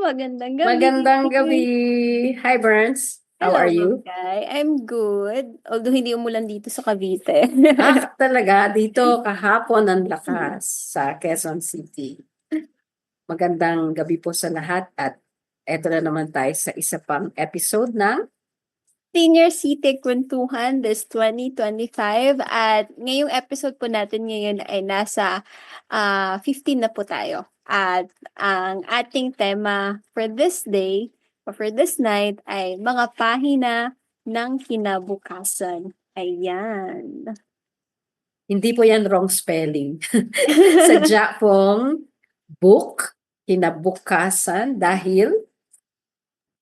magandang gabi. Magandang gabi. Hi, Burns. How Hello, are Ma'am you? Kai. I'm good. Although hindi umulan dito sa Cavite. Talaga, dito kahapon ang lakas sa Quezon City. Magandang gabi po sa lahat at eto na naman tayo sa isa pang episode ng Senior City Kwentuhan this 2025 at ngayong episode po natin ngayon ay nasa 15 na po tayo. At ang ating tema for this day or for this night ay mga pahina ng kinabukasan. Ayan. hindi po yan wrong spelling. Sadya pong book, kinabukasan dahil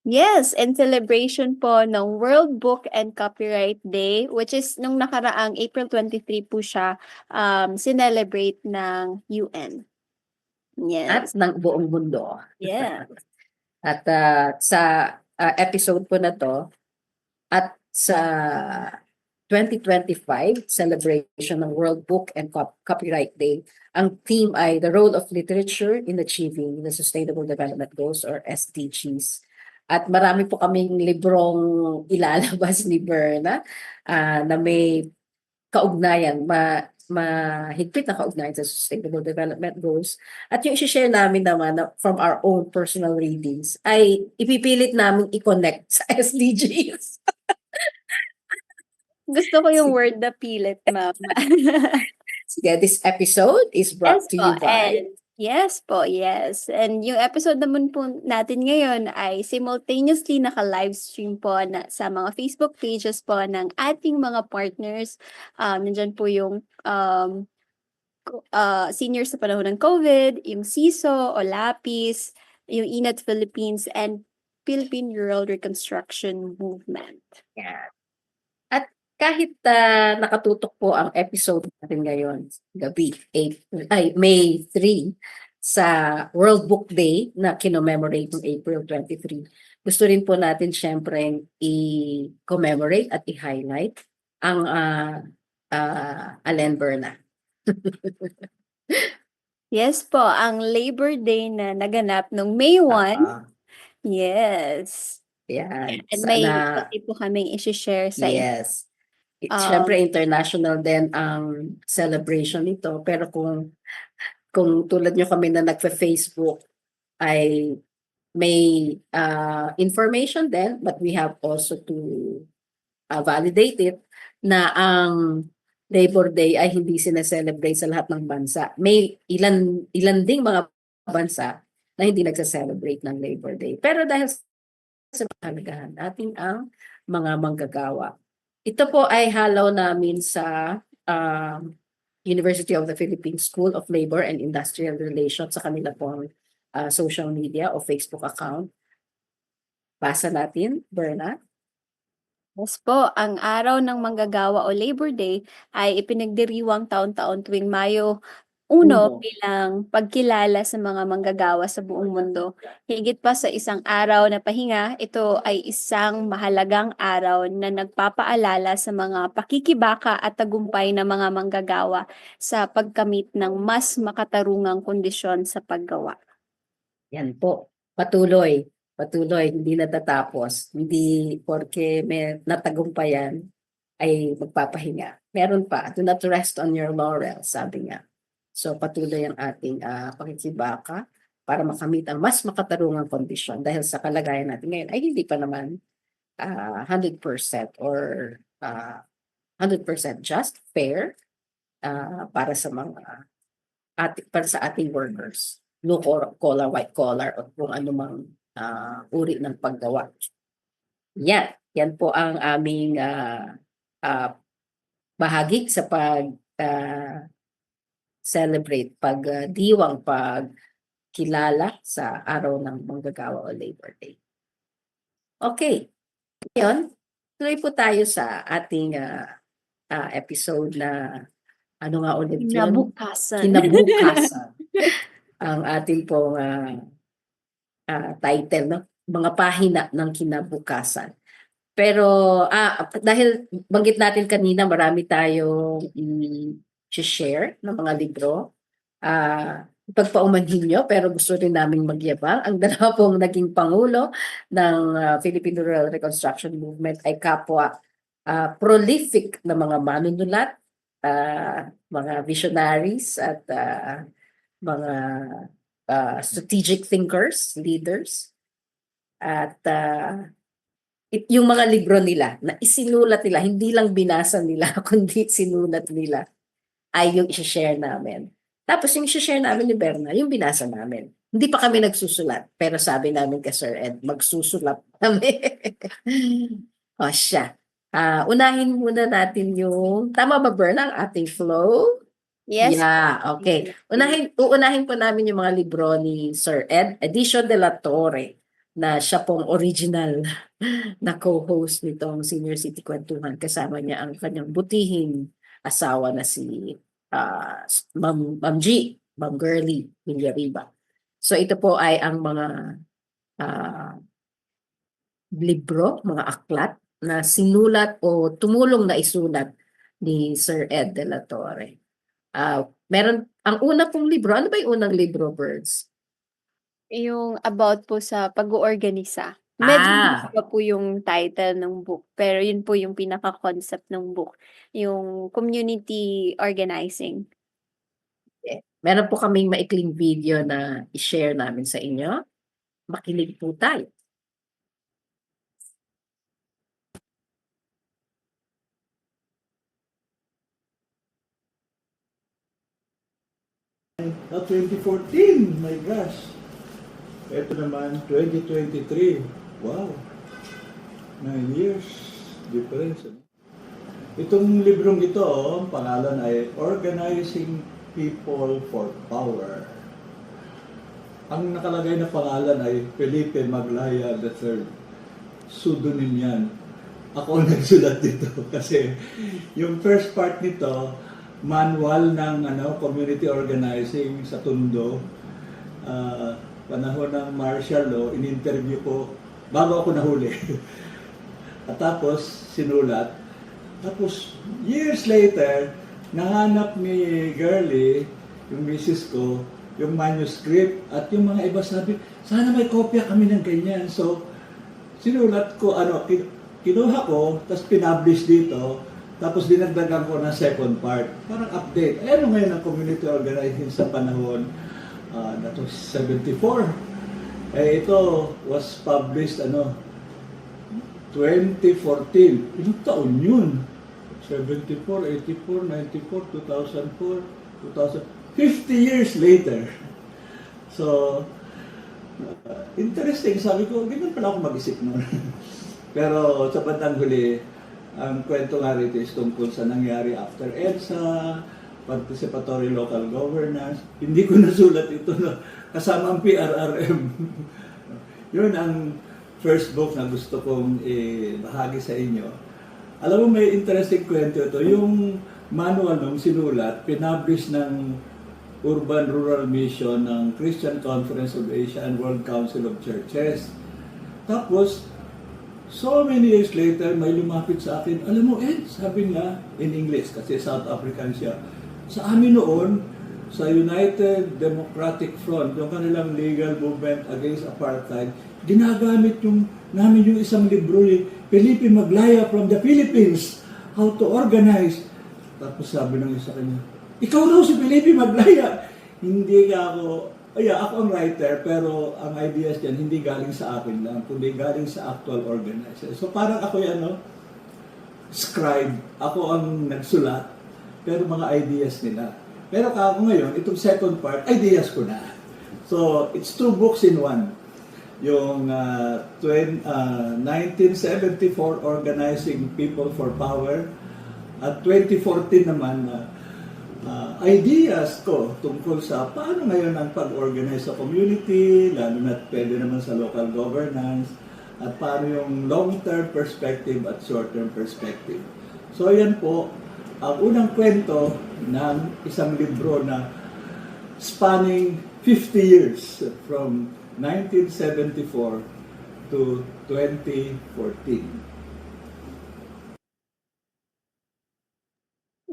Yes, in celebration po ng World Book and Copyright Day, which is nung nakaraang April 23 po siya, sinelebrate ng UN. at Yes. ng buong mundo. Yeah. At sa episode po na to at sa 2025 celebration ng World Book and Copyright Day, ang theme ay the role of literature in achieving the Sustainable Development Goals or SDGs. At marami po kaming librong ilalabas ni Berna na may kaugnayan, mahigpit na kaugnayan sa Sustainable Development Goals. At yung isi-share namin naman from our own personal readings ay ipipilit namin i-connect sa SDGs. Gusto ko yung word na pilit, ma'am. Sige, this episode is brought Yes to po, you by yes po, yes. And yung episode naman po natin ngayon ay simultaneously naka-livestream po sa mga Facebook pages po ng ating mga partners. Nandyan po yung seniors sa panahon ng COVID, yung CISO o LAPIS, yung INAD Philippines, and Philippine Rural Reconstruction Movement. yan. At kahit nakatutok po ang episode natin ngayon, gabi, May 3, sa World Book Day na kinommemorate ng April 23, gusto rin po natin syempre i-commemorate at i-highlight ang Alen Berna. Yes po, ang Labor Day na naganap noong May 1. Yes. Yan. And may Sana, pati po kaming isi-share sa inyo. yes. Siyempre, international din ang celebration nito. Pero kung tulad nyo kami na nagpa-Facebook, ay may information din, but we have also to validate it na ang Labor Day ay hindi sineselebrate sa lahat ng bansa. May ilan ding mga bansa na hindi nagsa-celebrate ng Labor Day. Pero dahil sa kahalagahan natin ang mga manggagawa. Ito po ay halaw namin sa University of the Philippines School of Labor and Industrial Relations sa kanila pong social media o Facebook account. Basa natin, Berna. Yes po, ang araw ng manggagawa o Labor Day ay ipinagdiriwang taon-taon tuwing Mayo 1 bilang pagkilala sa mga manggagawa sa buong mundo. Higit pa sa isang araw na pahinga, ito ay isang mahalagang araw na nagpapaalala sa mga pakikibaka at tagumpay ng mga manggagawa sa pagkamit ng mas makatarungang kondisyon sa paggawa. Yan po, patuloy, hindi natatapos. Hindi porke may natagumpayan ay magpapahinga. Meron pa, do not rest on your laurels, sabi nga. So patuloy ang ating pakikibaka para makamit ang mas makatarungang kondisyon dahil sa kalagayan natin ngayon ay hindi pa naman 100% or 100% just, fair para sa mga para sa ating workers, blue collar, white collar, o kung anumang uri ng paggawa. Yan po ang aming bahagi sa celebrate, pagdiwang, pagkilala sa araw ng manggagawa o Labor Day. Okay, ngayon, tuloy po tayo sa ating episode na ano nga ulit yun? Kinabukasan. Ang ating pong title, no? Mga pahina ng kinabukasan. Pero dahil banggit natin kanina, marami tayong i-share ng mga libro. ipagpaumanhin nyo, pero gusto rin naming magyabang. Ang dalawa pong naging pangulo ng Philippine Rural Reconstruction Movement ay kapwa prolific na mga manunulat, mga visionaries at mga strategic thinkers, leaders. At yung mga libro nila na isinulat nila, hindi lang binasa nila, kundi sinulat nila, ay yung i-share namin. Tapos yung i-share namin ni Berna, yung binasa namin. Hindi pa kami nagsusulat, pero sabi namin kay Sir Ed, magsusulat kami. O siya. Unahin muna natin yung, tama ba Berna, ang ating flow? Yes po. Yeah, okay. Uunahin po namin yung mga libro ni Sir Ed, Edition de la Torre, na siya pong original na co-host nitong Senior City Kwentuhan. Kasama niya ang kanyang butihing asawa na si Ma'am G, Ma'am Girlie Villariba. So ito po ay ang mga ah, libro, mga aklat na sinulat o tumulong na isulat ni Sir Ed de la Torre. Ang una pong libro, ano ba yung unang libro, Birds? Yung about po sa pag-oorganisa. Medyo mahaba po yung title ng book, pero yun po yung pinaka-concept ng book, yung community organizing. Meron po kaming maikling video na i-share namin sa inyo. Makinig po tayo. Not 2014, my gosh. Ito naman, 2023. Wow. 9 years difference. Itong librong ito, ang pangalan ay Organizing People for Power. Ang nakalagay na pangalan ay Felipe Maglaya III. Pseudonym yan. Ako ang nagsulat dito kasi yung first part nito, manual ng community organizing sa Tondo. Panahon ng martial law, in-interview ko bago ako nahuli. At tapos sinulat. Tapos years later, nahanap ni Girlie, yung misis ko, yung manuscript at yung mga iba sabi, sana may kopya kami ng ganyan. So sinulat ko, kinuha ko, tapos pinablish dito. Tapos dinagdagan ko ng second part, parang update. Ano ngayon ang community organizing sa panahon that was 74. Ito was published 2014. Ilang taon yun? 74, 84, 94, 2004, 2000. 50 years later. So, interesting. Sabi ko, ganyan pala ako mag-isip nun. Pero sa bandang huli, ang kwento nga rito is tungkol sa nangyari after EDSA, participatory local governance. Hindi ko nasulat ito kasama ang PRRM. Yun ang first book na gusto kong bahagi sa inyo. Alam mo, may interesting kwento ito. Yung manual nung sinulat, pinablish ng Urban Rural Mission ng Christian Conference of Asia and World Council of Churches. Tapos, so many years later, may lumapit sa akin, alam mo, Ed, sabi nga, in English, kasi South African siya, sa amin noon, sa United Democratic Front, yung kanilang legal movement against apartheid, ginagamit namin yung isang libro ni Felipe Maglaya from the Philippines, How to Organize. Tapos sabi ng isa kanya, ikaw daw si Felipe Maglaya. Hindi ako ang writer, pero ang ideas diyan hindi galing sa akin lang, kundi galing sa actual organizer. So parang ako scribe, ako ang nagsulat, pero mga ideas nila. Pero ako ngayon, itong second part, ideas ko na. So it's 2 books in one. Yung 1974, Organizing People for Power, at 2014 naman, ideas ko tungkol sa paano ngayon ang pag-organize sa community, lalo na pwede naman sa local governance, at paano yung long-term perspective at short-term perspective. So yan po, ang unang kwento ng isang libro na spanning 50 years from 1974 to 2014.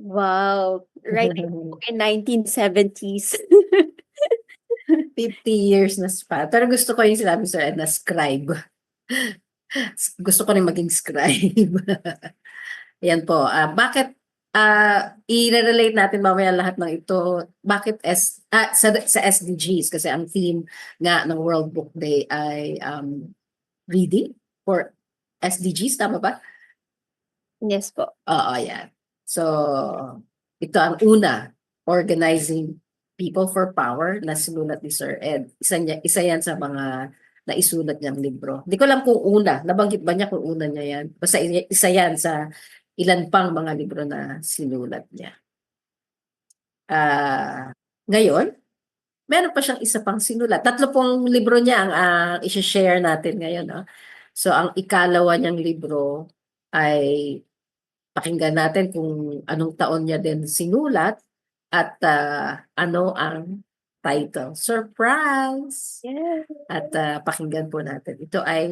Wow, writing book in 1970s. 50 years na span. Pero gusto ko yung sinabi Sir Ed na scribe. Gusto ko rin maging scribe. Yan po. Bakit i-relate natin mamaya lahat ng ito? Bakit sa SDGs? Kasi ang theme nga ng World Book Day ay reading for SDGs, tama ba? Yes po. Oo, yan. So, ito ang una, Organizing People for Power na sinulat ni Sir Ed. Isa yan sa mga naisulat niyang libro. Hindi ko alam kung una, nabanggit ba niya kung una niya yan? Basta isa yan sa ilan pang mga libro na sinulat niya. Ngayon, meron pa siyang isa pang sinulat. 3 pong libro niya ang i-share natin ngayon. No? So, ang ikalawa niyang libro ay pakinggan natin kung anong taon niya din sinulat at ano ang title. Surprise! Yes. At pakinggan po natin. Ito ay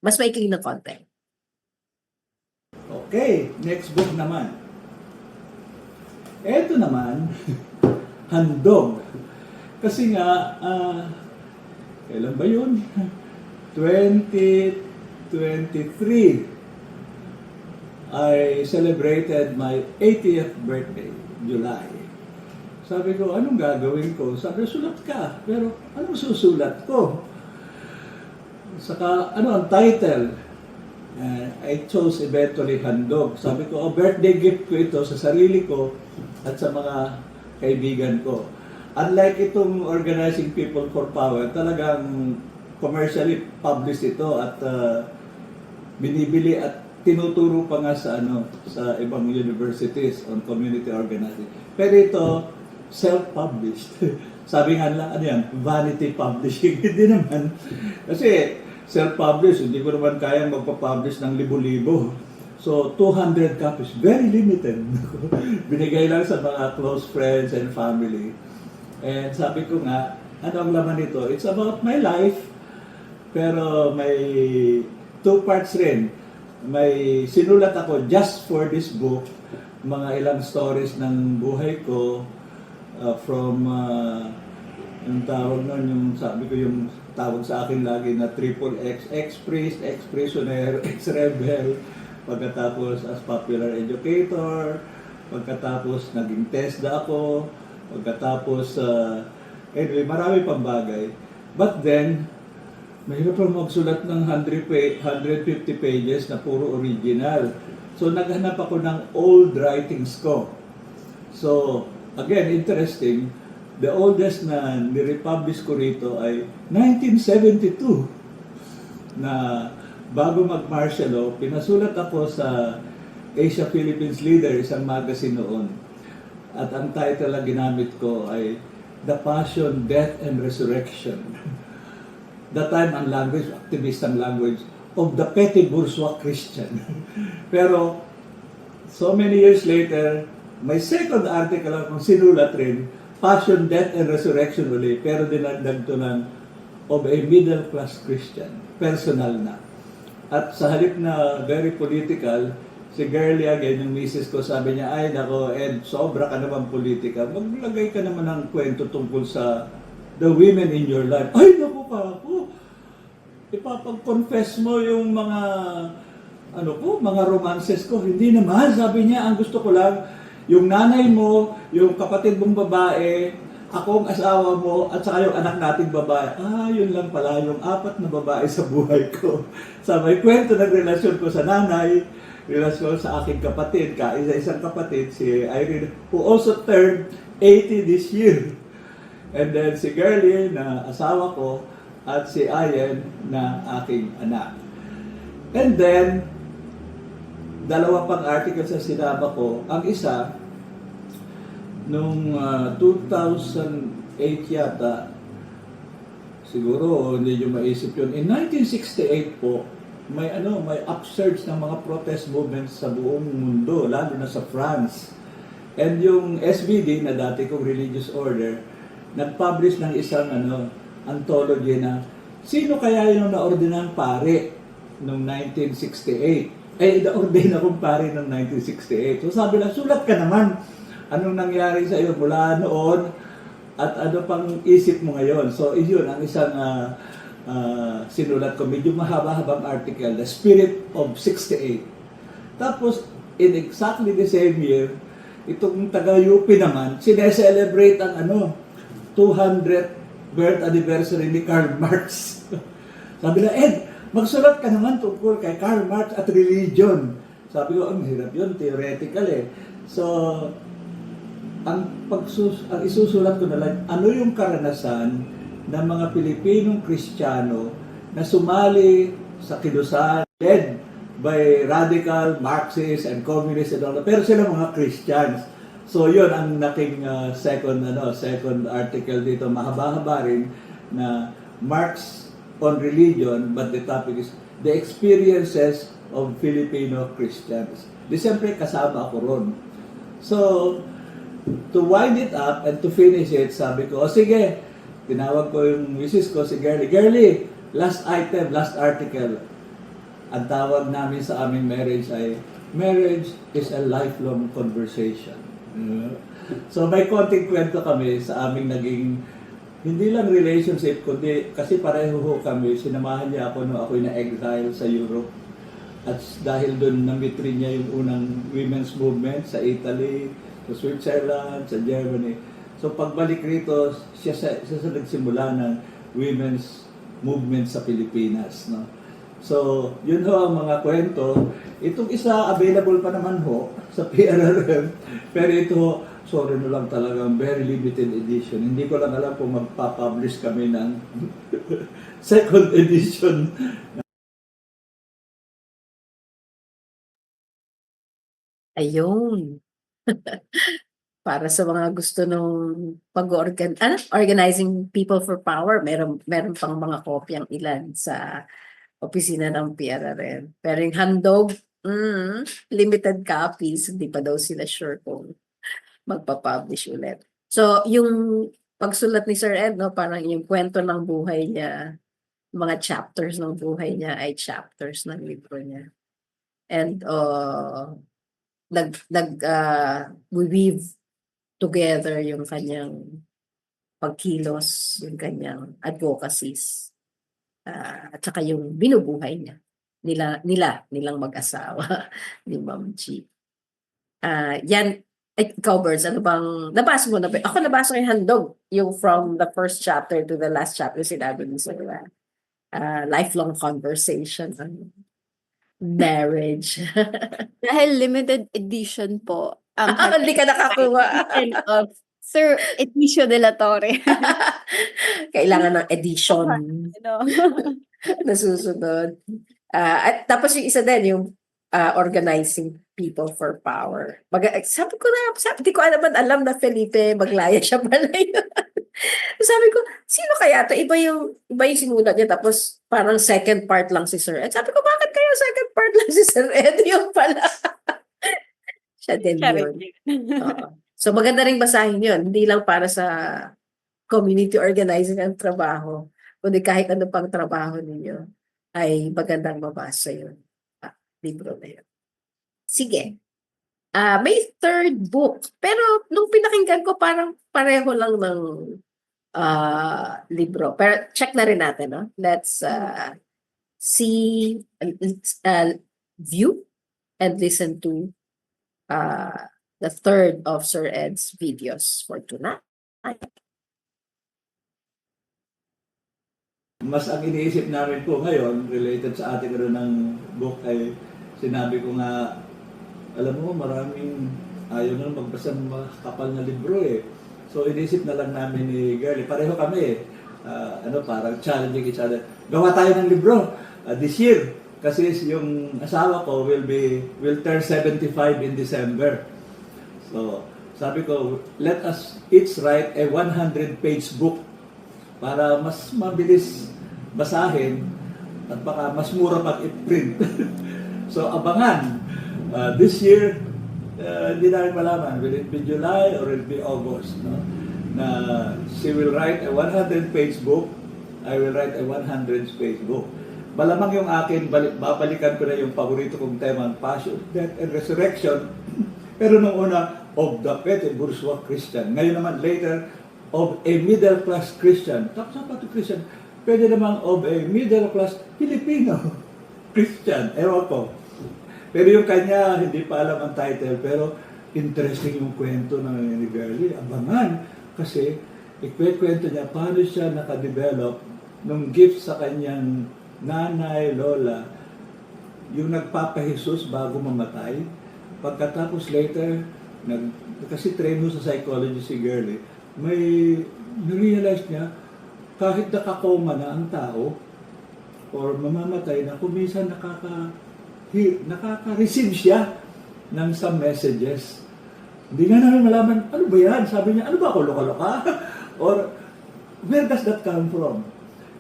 mas maikli na konti. Okay, next book naman. Ito naman, Handog. Kasi nga, kailan ba yun? 2023. I celebrated my 80th birthday, July. Sabi ko, anong gagawin ko? Sabi, sulat ka. Pero, anong susulat ko? Saka, ano ang title? I chose eventually Handog. Sabi ko, birthday gift ko ito sa sarili ko at sa mga kaibigan ko. Unlike itong Organizing People for Power, talagang commercially published ito at binibili at tinuturo pa nga sa sa ibang universities on community organizing. Pero ito self-published. Sabi nga lang, ano yan, vanity publishing. Hindi naman. Kasi self-published, hindi ko naman kayang magpa-publish ng libo-libo. So, 200 copies, very limited. Binigay lang sa mga close friends and family. And sabi ko nga, ano ang laman nito? It's about my life, pero may 2 parts rin. May sinulat ako just for this book, mga ilang stories ng buhay ko, from yung tawag nun, yung sabi ko yung tawag sa akin lagi na triple X, ex-priest, ex-prisoner, ex-rebel, pagkatapos as popular educator, pagkatapos naging TESDA ako, pagkatapos anyway, marami pang bagay. But then, mahirap pa magsulat ng 150 pages na puro original. So, naghanap ako ng old writings ko. So, again, interesting, the oldest na nirepublish ko rito ay 1972 na bago mag-martial law, pinasulat ako sa Asia Philippines Leader, isang magazine noon. At ang title na ginamit ko ay The Passion, Death, and Resurrection. That time, ang language, activist ang language, of the petty bourgeois Christian. Pero, so many years later, may second article akong sinulat rin, Passion, Death, and Resurrection uli, pero dinagdag to ng of a middle class Christian, personal na. At sa halip na very political, si Girlie again, yung misis ko, sabi niya, ay nako Ed, sobra ka naman politika, maglagay ka naman ng kwento tungkol sa the women in your life. Ay naku ka ako, ipapag-confess mo yung mga mga romances ko. Hindi naman, sabi niya, ang gusto ko lang, yung nanay mo, yung kapatid mong babae, ako ang asawa mo, at saka yung anak nating babae. Yun lang pala, yung 4 na babae sa buhay ko. Sa may kwento ng relasyon ko sa nanay, relasyon sa aking kapatid, kaisa-isang kapatid, si Irene, who also turned 80 this year. And then si Girlie, na asawa ko, at si Ayen, na aking anak. And then, 2 pang article sa sinaba ko. Ang isa, nung 2008 yata, siguro hindi nyo maisip yun. In 1968 po, may upsurge ng mga protest movements sa buong mundo, lalo na sa France. And yung SBD, na dati kong religious order, nag-publish ng isang anthology na sino kaya yung naordinang pare noong 1968. Na-ordain akong pare noong 1968. So sabi lang, sulat ka naman. Anong nangyari sa iyo mula noon At ano pang isip mo ngayon? So, iyon ang isang sinulat ko. Medyo mahaba-habang article, The Spirit of 68. Tapos, in exactly the same year, itong taga-UP naman, sineselebrate ang 200th birth anniversary ni Karl Marx. Sabi na, Ed, magsulat ka naman tungkol kay Karl Marx at religion. Sabi ko, ang hirap yun, theoretical eh. So, ang isusulat ko na lang, ano yung karanasan ng mga Pilipinong Kristiyano na sumali sa kilusan led by radical Marxists and communists and all that. Pero sila mga Christians. So yun ang naking second article dito, mahaba-haba rin, na Marx on religion, but the topic is the experiences of Filipino Christians. Di siyempre kasama ako ron. So, to wind it up and to finish it, sabi ko, sige, tinawag ko yung misis ko, si Girlie. Girlie, last item, last article. Ang tawag namin sa aming marriage ay, marriage is a lifelong conversation. So may konting kwento kami sa aming naging, hindi lang relationship, kundi kasi pareho kami, sinamahan niya ako nung ako'y na-exile sa Europe. At dahil doon na-meet rin niya yung unang women's movement sa Italy, sa Switzerland, sa Germany. So pagbalik rito, siya sa nagsimula ng women's movement sa Pilipinas. No? So, yun ho ang mga kwento. Itong isa, available pa naman ho sa PRRM. Pero ito, sorry na lang talagang very limited edition. Hindi ko lang alam kung magpa-publish kami ng second edition. Ayun. Para sa mga gusto nung organizing people for power, meron pang mga kopyang ilan sa opisina ng PRRM. Pero yung handog, limited copies, hindi pa daw sila sure kung magpa-publish ulit. So, yung pagsulat ni Sir Ed, no, parang yung kwento ng buhay niya, mga chapters ng buhay niya ay chapters ng libro niya. And we weave together yung kanyang pagkilos, yung kanyang advocacies, at saka yung binubuhay niya, nilang mag-asawa ni Ma'am G. Yan, ikaw, Birds, ano bang, nabasa mo na ba? Ako nabasa ko yung handog, yung from the first chapter to the last chapter, sinabi mo sa lifelong conversation on marriage. Dahil limited edition po. Hindi ka nakakuha. Of Sir Enicio de la Torre. Kailangan ng edition Ano? na susunod. At tapos yung isa din, yung organizing people for power. Sabi ko di ko alam na Felipe Maglaya siya pala yun. Sabi ko, sino kaya to? Iba yung sinulat niya, tapos parang second part lang si Sir Ed. Sabi ko, bakit kaya second part lang si Sir Ed? Yung pala. Siya din yun. So maganda rin basahin yun. Hindi lang para sa community organizing ang trabaho, kundi kahit ano pang trabaho ninyo, ay magandang mabasa yun. Libro na yun. Sige. May third book. Pero nung pinakinggan ko, parang pareho lang ng libro. Pero check na rin natin. No? Let's see, view and listen to the third of Sir Ed's videos for tonight. Mas ang iniisip namin po ngayon, related sa ating ng book, ay sinabi ko nga, alam mo, maraming ayaw na magbasa ng mga kapal na libro eh. So iniisip na lang namin ni Girlie, pareho kami parang challenging each other. Gawa tayo ng libro this year. Kasi yung asawa ko will turn 75 in December. So sabi ko, let us each write a 100-page book para mas mabilis basahin at baka mas mura mag-print. So abangan. This year, hindi namin malaman, will it be July or will it be August? No? Na she will write a 100-page book, I will write a 100-page book. Malamang yung akin, babalikan ko na yung paborito kong tema, Passion, Death, and Resurrection. Pero nung una, of the petty bourgeois Christian. Ngayon naman, later, of a middle class Christian. Tapos sa pati Christian, pwede namang of a middle class Filipino Christian. Ewan ko. Pero yung kanya, hindi pa alam ang title, pero interesting yung kwento ng ni Girlie. Abangan, kasi ikwento niya paano siya nakadevelop ng gift sa kanyang nanay, lola, yung nagpapahisus bago mamatay. Pagkatapos later, kasi train mo sa psychology si Girlie, may na-realize niya, kahit nakakoma na ang tao, or mamamatay na, kung minsan nakaka-receive siya ng some messages. Hindi nga namin malaman, ano ba yan? Sabi niya, ano ba ako, loka-loka? Or, where does that come from?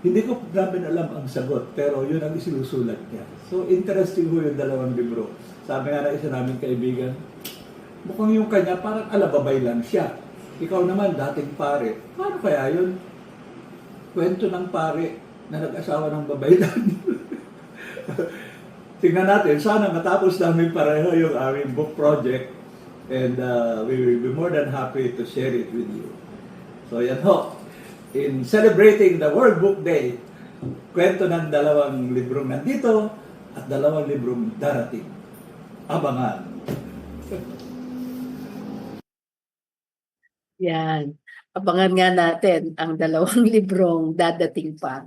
Hindi ko namin alam ang sagot, pero yun ang isinusulat niya. So, interesting ho yung dalawang libro. Sabi nga na isa naming kaibigan, mukhang yung kanya parang alababay lang siya. Ikaw naman, dating pare. Paano kaya yun? Kwento ng pare na nag-asawa ng babaylan. Tingnan natin, sana matapos namin pareho yung aming book project, and we will be more than happy to share it with you. So yan ho, in celebrating the World Book Day, kwento ng dalawang librong nandito at dalawang librong darating. Abangan. Yan. Abangan nga natin ang dalawang librong dadating pa.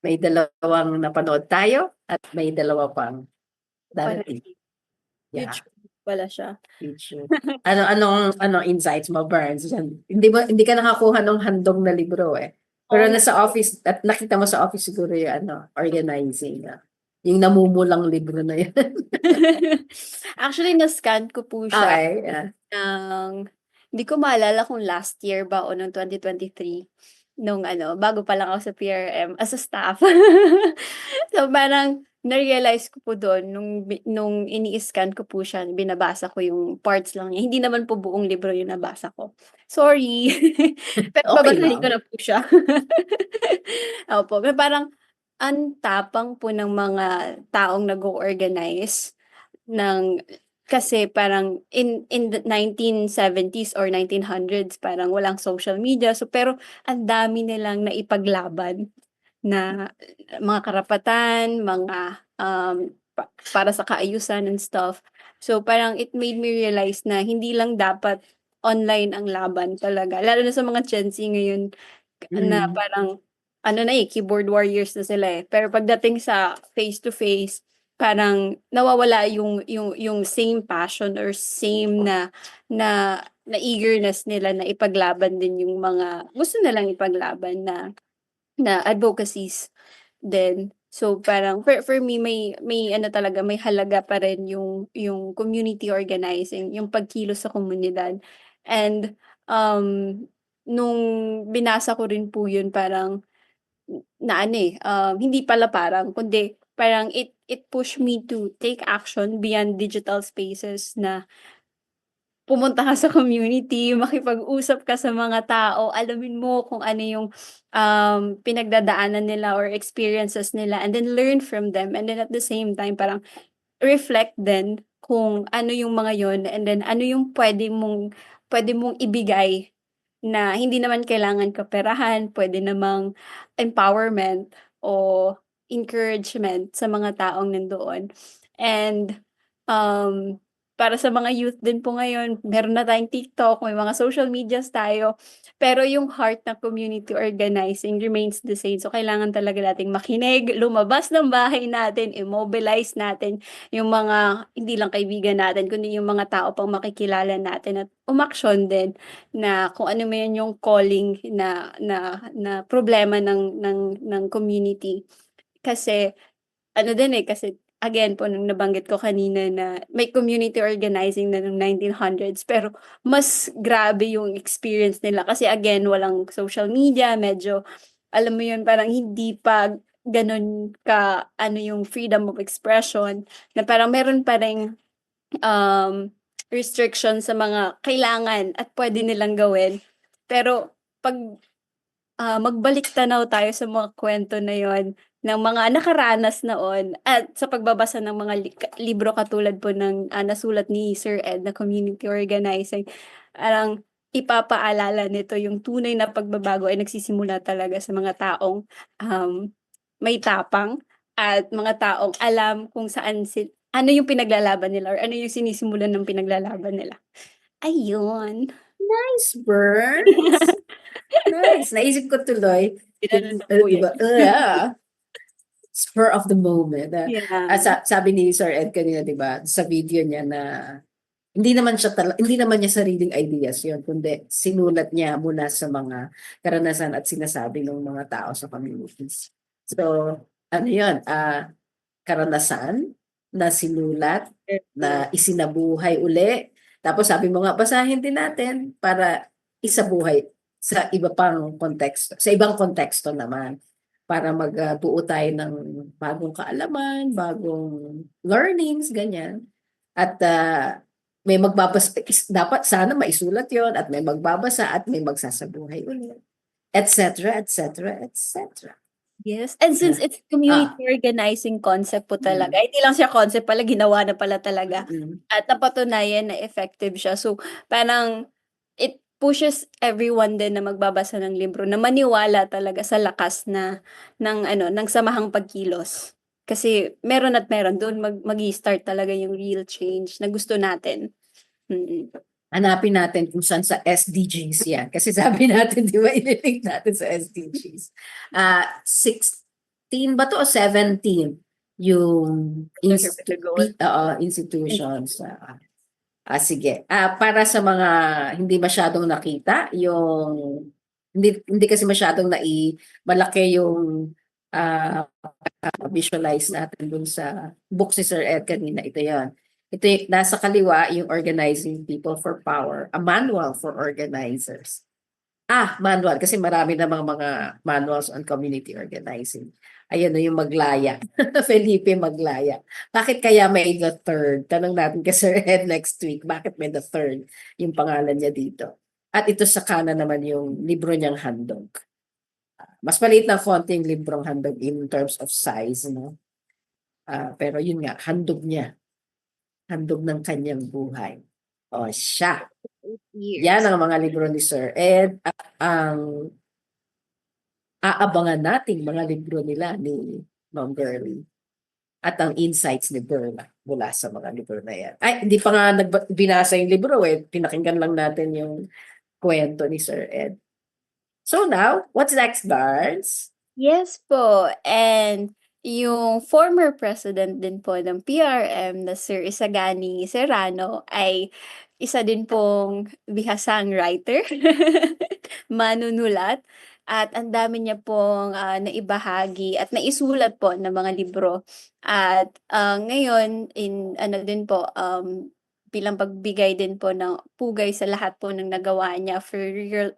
May dalawang napanood tayo at may dalawa pang darating. Yeah, YouTube pala siya. future. Anong insights mo, Burns? Hindi ka nakakuha ng handog na libro eh. Pero Oo. nasa office, at nakita mo sa office siguro yung organizing. Yung namumulang libro na yun. Actually, na-scan ko po siya Okay, yeah. hindi ko maalala kung last year ba o noong 2023, nung bago pa lang ako sa PRM as a staff. So parang na-realize ko po doon nung ini-scan ko po siya, binabasa ko yung parts lang niya. Hindi naman po buong libro yung nabasa ko. Sorry. Pero Okay babasahin ko lang. na po siya. Opo, pero parang ang tapang po ng mga taong nag-o-organize kasi parang in the 1970s or 1900s parang walang social media, so pero ang dami nilang naipaglaban na mga karapatan, mga para sa kaayusan and stuff. So parang it made me realize na hindi lang dapat online ang laban talaga, lalo na sa mga Gen Z ngayon na parang keyboard warriors na sila eh. Pero pagdating sa face to face, parang nawawala yung same passion or same na eagerness nila na ipaglaban din yung mga gusto nilang ipaglaban na advocacies din. So parang for me may talaga may halaga pa rin yung community organizing, yung pagkilos sa komunidad. And nung binasa ko rin po yun parang hindi pala parang kundi parang it pushed me to take action beyond digital spaces na pumunta ka sa community, makipag-usap ka sa mga tao, alamin mo kung ano yung pinagdadaanan nila or experiences nila, and then learn from them, and then at the same time parang reflect din kung ano yung mga yon, and then ano yung pwede mong ibigay na hindi naman kailangan kaperahan, pwede namang empowerment o encouragement sa mga taong nandoon. And para sa mga youth din po ngayon, meron na tayong TikTok, may mga social medias tayo, pero yung heart ng community organizing remains the same. So kailangan talaga nating makinig, lumabas ng bahay natin, immobilize natin yung mga hindi lang kaibigan natin, kundi yung mga tao pang makikilala natin, at umaksyon din na kung ano man yung calling na problema ng community. Kasi kasi again po nung nabanggit ko kanina na may community organizing na nung 1900s, pero mas grabe yung experience nila kasi again walang social media, medyo alam mo yun parang hindi pa ganun ka yung freedom of expression, na parang meron pa ring restriction sa mga kailangan at pwede nilang gawin. Pero pag magbalik tanaw tayo sa mga kwento na yon ng mga nakaranas noon at sa pagbabasa ng mga libro katulad po ng nasulat ni Sir Ed na community organizing, parang ipapaalala nito yung tunay na pagbabago ay nagsisimula talaga sa mga taong may tapang at mga taong alam kung saan ano yung pinaglalaban nila or ano yung sinisimulan ng pinaglalaban nila. Ayun. Nice, Burns. Nice. Naisip ko tuloy. Ginanon na po yan. Diba? Spur of the moment. Yeah. Sabi ni Sir Ed kanina, di ba, sa video niya na hindi naman niya sariling ideas yon, kundi sinulat niya mula sa mga karanasan at sinasabi ng mga tao sa communities. So, ano yun? Karanasan na sinulat, na isinabuhay uli. Tapos sabi mo nga, basahin din natin para isabuhay sa iba pang konteksto, sa ibang konteksto naman, para magbuo tayo ng bagong kaalaman, bagong learnings, ganyan. At may magbabasa, dapat sana maisulat yon at may magbabasa at may magsasabuhay ulit, etc., etc., etc. Yes. And since it's community organizing concept po talaga, hindi lang siya concept pala, ginawa na pala talaga. At napatunayan na effective siya. So, parang it pushes everyone din na magbabasa ng libro na maniwala talaga sa lakas ng samahang pagkilos. Kasi meron at meron doon mag-i-start talaga yung real change na gusto natin. Hanapin natin kung saan sa SDGs yan. Kasi sabi natin, di ba, ililink natin sa SDGs. 16 ba to o 17 yung institutions. Sige. Para sa mga hindi masyadong nakita, hindi kasi masyadong malaki yung visualize natin dun sa book ni Sir Ed kanina. Ito yan. Ito yung nasa kaliwa, yung Organizing People for Power, a manual for organizers. Manual, kasi marami namang mga manuals on community organizing. Ayan na yung Maglaya. Felipe Maglaya. Bakit kaya may the third? Tanong natin kay Sir Ed next week, bakit may the third yung pangalan niya dito? At ito sa kanan naman yung libro niyang handog. Mas maliit na font yung librong handog in terms of size, no? Pero yun nga, handog niya. Handog ng kanyang buhay. Siya. Yan ang mga libro ni Sir Ed. At ang aabangan nating mga libro nila ni Ma'am Girlie. At ang insights ni Berla mula sa mga libro na yan. Hindi pa nga binasa yung libro Pinakinggan lang natin yung kwento ni Sir Ed. So now, what's next, Barnes? Yes po. And yung former president din po ng PRM na Sir Isagani Serrano ay isa din pong bihasang writer, manunulat, at ang dami niya pong naibahagi at naisulat po ng mga libro. At ngayon, bilang pagbigay din po ng pugay sa lahat po ng nagawa niya for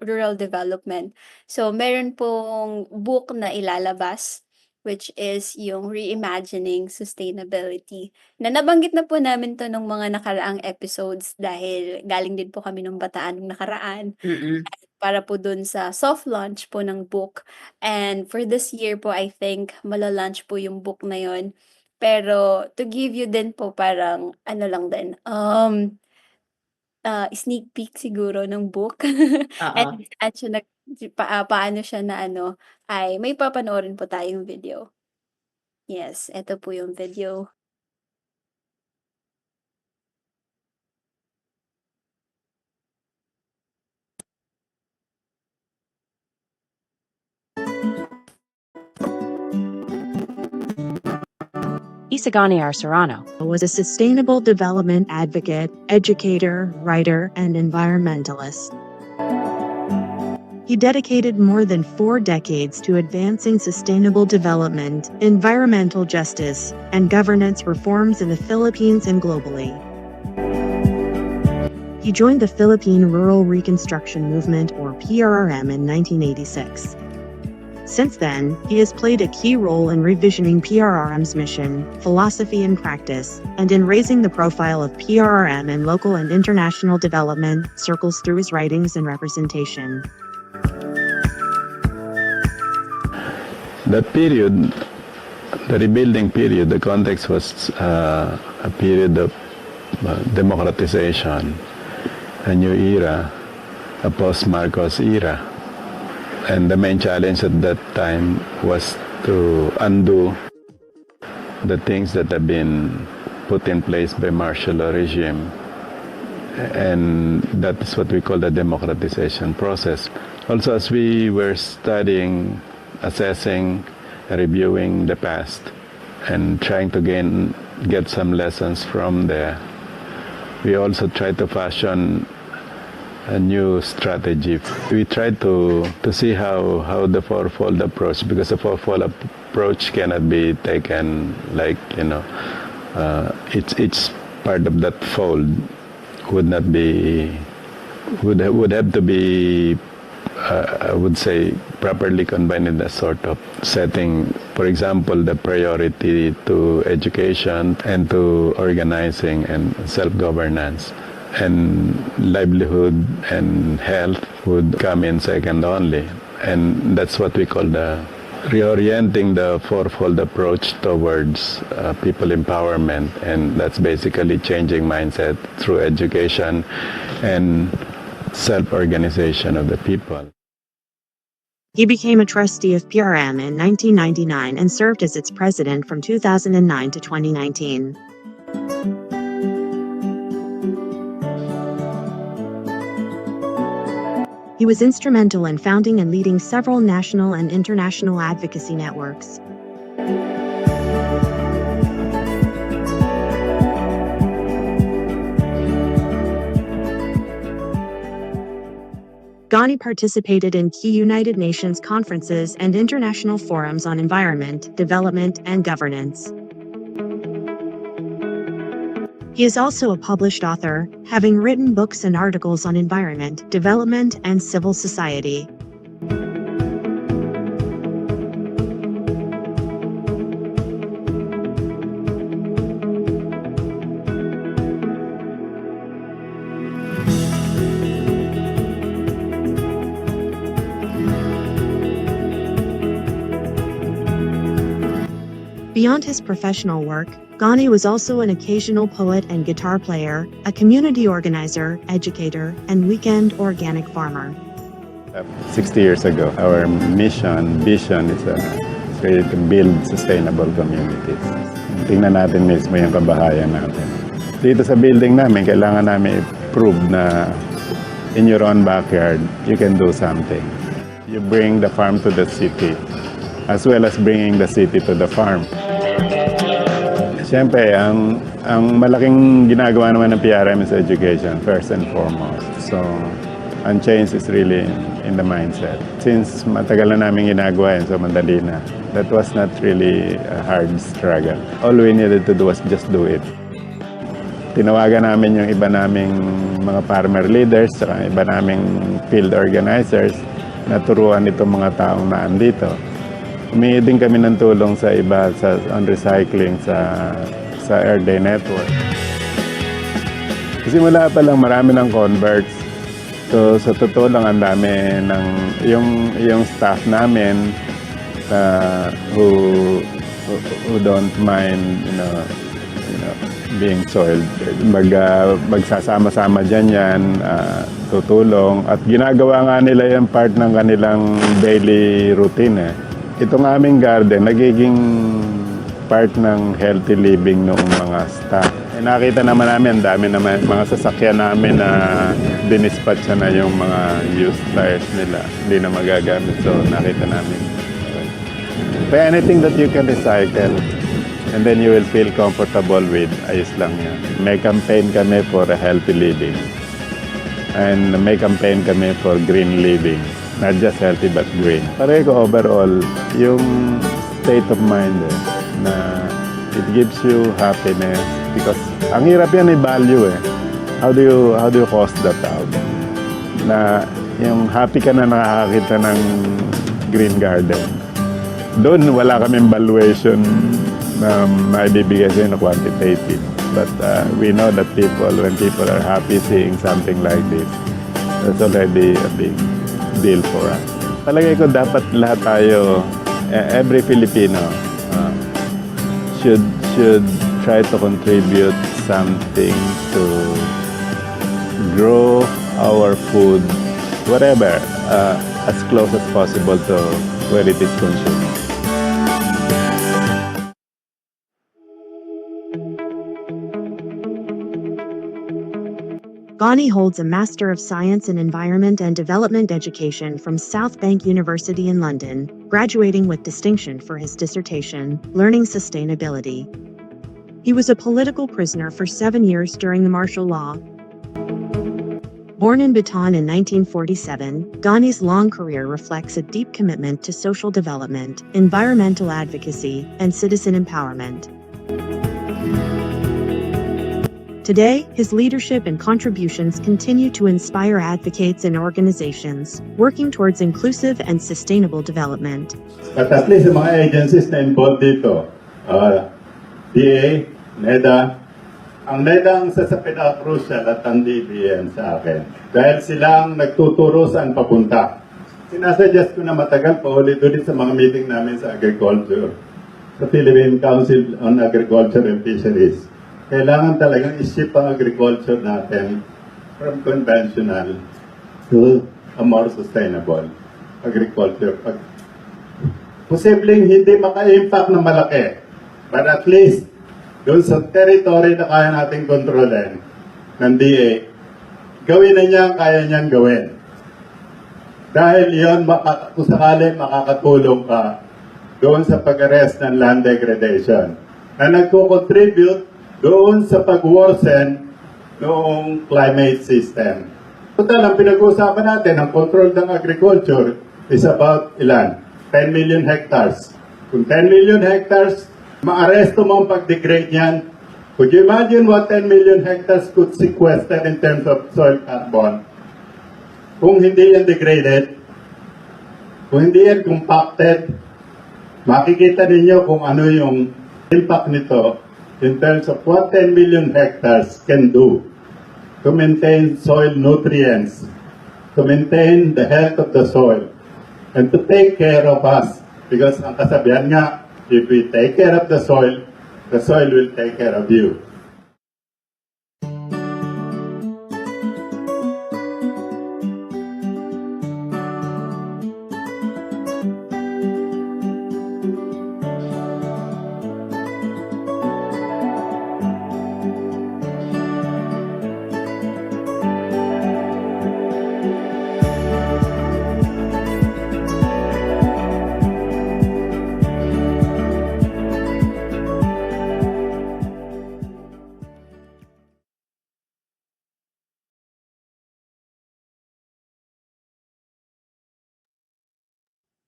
rural development. So, meron pong book na ilalabas, which is yung Reimagining Sustainability. Na nabanggit na po namin to nung mga nakaraang episodes dahil galing din po kami ng Bataan nung nakaraan. Para po dun sa soft launch po ng book. And for this year po, I think, malalaunch po yung book na yon. Pero to give you din po parang lang din, sneak peek siguro ng book. And paano siya na ay may papanoorin po tayong video. Yes, ito po yung video. Isagani Serrano was a sustainable development advocate, educator, writer, and environmentalist. He dedicated more than 4 decades to advancing sustainable development, environmental justice, and governance reforms in the Philippines and globally. He joined the Philippine Rural Reconstruction Movement, or PRRM, in 1986. Since then, he has played a key role in revisioning PRRM's mission, philosophy and practice, and in raising the profile of PRRM in local and international development circles through his writings and representation. That period, the rebuilding period, the context was a period of democratization, a new era, a post-Marcos era. And the main challenge at that time was to undo the things that have been put in place by martial law regime. And that is what we call the democratization process. Also, as we were studying, assessing, reviewing the past, and trying to get some lessons from there, we also tried to fashion a new strategy. We tried to see how the fourfold approach, because the fourfold approach cannot be taken like, each part of that fold would have to be, I would say, properly combined in a sort of setting. For example, the priority to education and to organizing and self-governance, and livelihood and health would come in second only. And that's what we call the reorienting the fourfold approach towards people empowerment, and that's basically changing mindset through education and self-organization of the people. He became a trustee of PRM in 1999 and served as its president from 2009 to 2019. He was instrumental in founding and leading several national and international advocacy networks. Ghani participated in key United Nations conferences and international forums on environment, development, and governance. He is also a published author, having written books and articles on environment, development, and civil society. Beyond his professional work, Ghani was also an occasional poet and guitar player, a community organizer, educator, and weekend organic farmer. 60 years ago, our vision is really to build sustainable communities. Tingnan natin mismo yung kabahayan natin. Dito sa building namin, kailangan namin i-prove na in your own backyard, you can do something. You bring the farm to the city, as well as bringing the city to the farm. Siyempre, ang malaking ginagawa naman ng PRM is education, first and foremost. So, ang change is really in the mindset. Since matagal na namin ginagawa yun, so madali na. That was not really a hard struggle. All we needed to do was just do it. Tinawagan namin yung iba naming mga farmer leaders, saka iba naming field organizers na turuan itong mga taong naandito. Humingi din kami ng tulong sa iba on recycling sa Earth Day Network. Simula pa lang marami ng converts. So sa totoo lang ang dami ng yung staff namin who don't mind being soiled. Magsasama-sama yan, tutulong. At ginagawa nga nila yung part ng kanilang daily routine. Itong aming garden, nagiging part ng healthy living noong mga staff. Nakita naman namin, dami naman mga sasakyan namin na dinispatcha na yung mga used tires nila. Hindi na magagamit. So nakita namin. But anything that you can recycle, and then you will feel comfortable with, ayos lang yan. May campaign kami for a healthy living. And may campaign kami for green living. Not just healthy but green. Pareho ko overall, yung state of mind na it gives you happiness because ang hirap yan i-value How do you cost that out? Na yung happy ka na nakakakita ng green garden. Doon wala kaming valuation na maibibigay sa'yo na quantitative. But we know that when people are happy seeing something like this, that's already a big deal for us. Palagay ko dapat lahat tayo, every Filipino should try to contribute something to grow our food whatever, as close as possible to where it is consumed. Ghani holds a Master of Science in Environment and Development Education from South Bank University in London, graduating with distinction for his dissertation, Learning Sustainability. He was a political prisoner for 7 years during the martial law. Born in Bhutan in 1947, Ghani's long career reflects a deep commitment to social development, environmental advocacy, and citizen empowerment. Today, his leadership and contributions continue to inspire advocates and organizations working towards inclusive and sustainable development. At least yung mga agencies na involved dito, DA, NEDA, ang NEDA ang sa pinaka-crucial at ang DBM sa akin. Dahil silang nagtuturo saan papunta. Sinasuggest ko na matagal pa ulit-ulit sa mga meeting namin sa agriculture, sa Philippine Council on Agriculture and Fisheries. Kailangan talagang isip ang agriculture natin from conventional to a more sustainable agriculture. Posibleng hindi maka-impact na malaki, but at least doon sa territory na kaya natin kontrolin ng DA, gawin na niya ang kaya niyang gawin. Dahil yun, kung sakali makakatulong ka doon sa pag-arrest ng land degradation na nagko-contribute doon sa pag-worsen noong climate system. Total, ang pinag-uusapan natin, ang control ng agriculture is about ilan? 10 million hectares. Kung 10 million hectares, ma-aresto mo ang pag-degrade niyan. Could you imagine what 10 million hectares could sequester in terms of soil carbon? Kung hindi yan degraded, kung hindi yan compacted, makikita ninyo kung ano yung impact nito in terms of what 10 million hectares can do to maintain soil nutrients, to maintain the health of the soil, and to take care of us. Because ang kasabihan nga, if we take care of the soil will take care of you.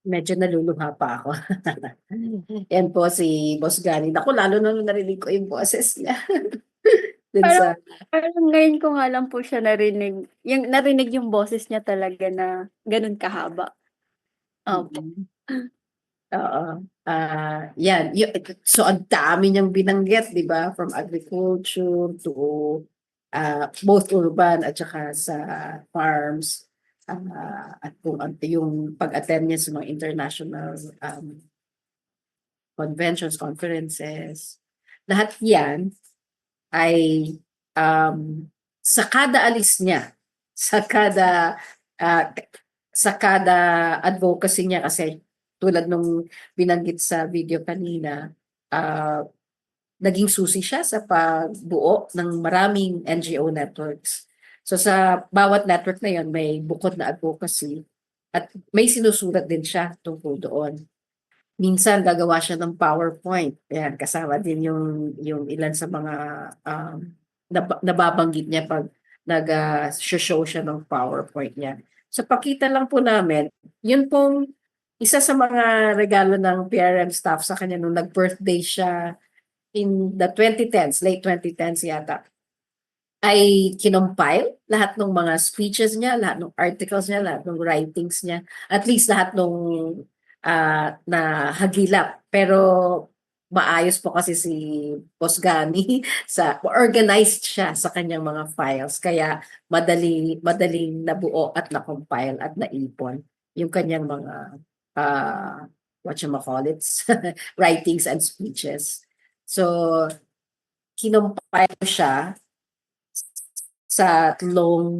Medyo naluluha pa ako. Yan po si Boss Gani. Naku, lalo na nung narinig ko yung boses niya. Dun sa, Parang ngayon ko nga lang po siya narinig yung boses niya talaga na ganun kahaba. Opo. oo. Yan. So, ang dami niyang binanggit, di ba? From agriculture to both urban at saka sa farms. At kung yung pag-attend niya sa mga international conventions, conferences, lahat yan ay sa kada alis niya, sa kada advocacy niya, kasi tulad nung binanggit sa video kanina, naging susi siya sa pagbuo ng maraming NGO networks. So sa bawat network na yon may bukod na advocacy at may sinusulat din siya tungkol doon. Minsan gagawa siya ng PowerPoint. Yan, kasama din yung ilan sa mga nababanggit niya pag nag-show siya ng PowerPoint niya. So pakita lang po namin, yun pong isa sa mga regalo ng PRM staff sa kanya nung nag-birthday siya in the 2010s, late 2010s yata, ay kinompile lahat ng mga speeches niya, lahat ng articles niya, lahat ng writings niya, at least lahat ng na hagilap. Pero maayos po kasi si Boss Gani sa organized siya sa kanyang mga files, kaya madaling nabuo at na-compile at naipon yung kanyang mga whatchamacallits, writings and speeches. So kinompile siya sa 3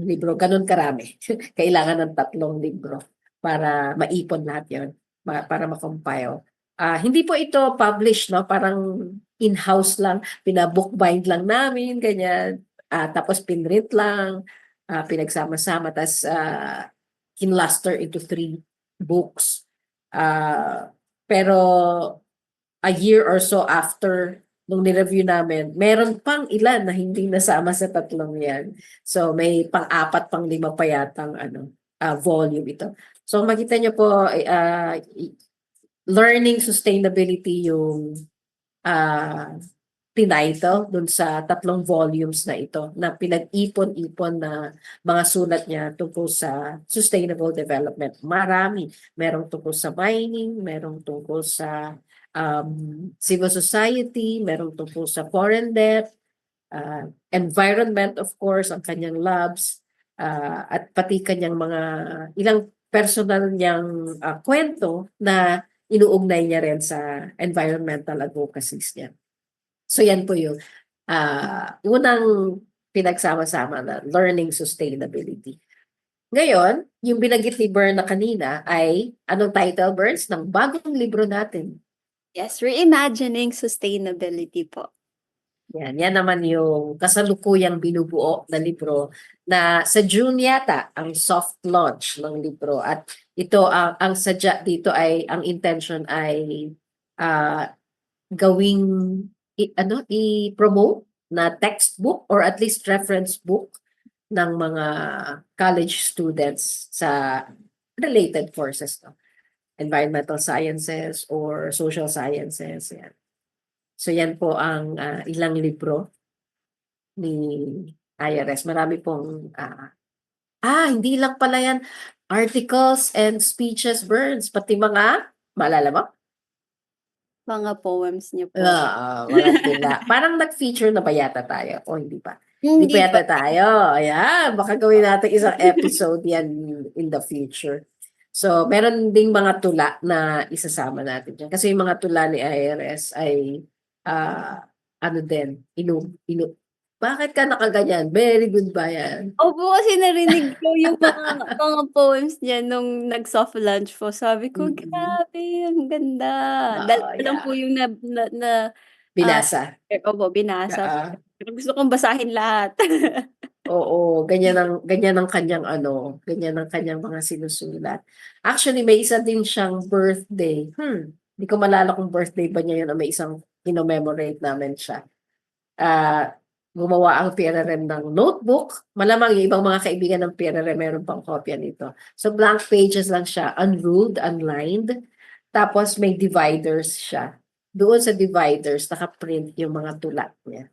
libro. Ganun karami. Kailangan ng 3 libro para maipon lahat yon, para ma-compile. Hindi po ito published, no? Parang in-house lang, pinabookbind lang namin, ganyan. Tapos pinrint lang, pinagsama-sama, tapos kinluster into 3 books. Pero a year or so after nung nireview namin, meron pang ilan na hindi nasama sa 3 yan. So may pang-4, pang-5 pa yatang volume ito. So makita niyo po, learning sustainability yung tinitle dun sa 3 volumes na ito na pinag-ipon-ipon na mga sulat niya tungkol sa sustainable development. Marami. Merong tungkol sa mining, merong tungkol sa civil society, merong tungkol sa foreign debt, environment of course, ang kanyang labs, at pati kanyang mga ilang personal niyang kwento na inuugnay niya rin sa environmental advocacies niya. So yan po yung unang pinagsama-sama na learning sustainability. Ngayon, yung binanggit ni Bern na kanina ay anong title, Berns, ng bagong libro natin? Yes, reimagining sustainability po. Yan naman yung kasalukuyang binubuo na libro na sa June yata ang soft launch ng libro, at ito ang sadya dito ay ang intention ay gawing i-promote na textbook or at least reference book ng mga college students sa related courses, no? Environmental sciences or social sciences. Yan. So yan po ang ilang libro ni IRS. Marami pong hindi lang pala yan articles and speeches, Burns, pati mga maalala mo? Mga poems niyo po. Mga tula. Parang nag-feature na ba yata tayo o hindi pa? Hindi Hindi pa yata pa. tayo. Ayan, baka gawin natin isang episode yan in the future. So, meron ding mga tula na isasama natin dyan. Kasi yung mga tula ni IRS ay bakit ka nakaganyan? Very good ba yan? Opo, kasi narinig ko yung mga poems niya nung nag-soft launch po. Sabi ko, grabe, ang ganda. Dalawa lang po yung binasa. Opo, binasa. Pero gusto kong basahin lahat. Oo, ganyan ang kanyang ganyan ang kanyang mga sinusulat. Actually, may isa din siyang birthday. Hindi ko malala kung birthday ba niya yun o may isang kino-memorate namin siya. Gumawa ang PRRM ng notebook. Malamang yung ibang mga kaibigan ng PRRM meron pang kopya nito. So blank pages lang siya, unruled, unlined. Tapos may dividers siya. Doon sa dividers, nakaprint yung mga tulat niya.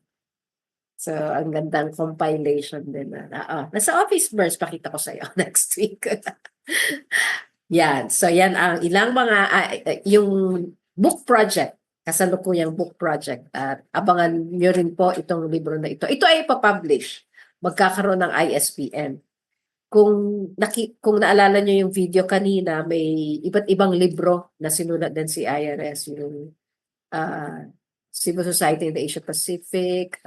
So, ang gandang compilation din. Nasa office burst, pakita ko sa'yo next week. Yan. So, yan ang ilang mga, yung book project, kasalukuyang book project. At abangan nyo rin po itong libro na ito. Ito ay ipapublish. Magkakaroon ng ISBN. Kung naalala nyo yung video kanina, may iba't ibang libro na sinulat din si IRS. Yung Civil Society in the Asia Pacific,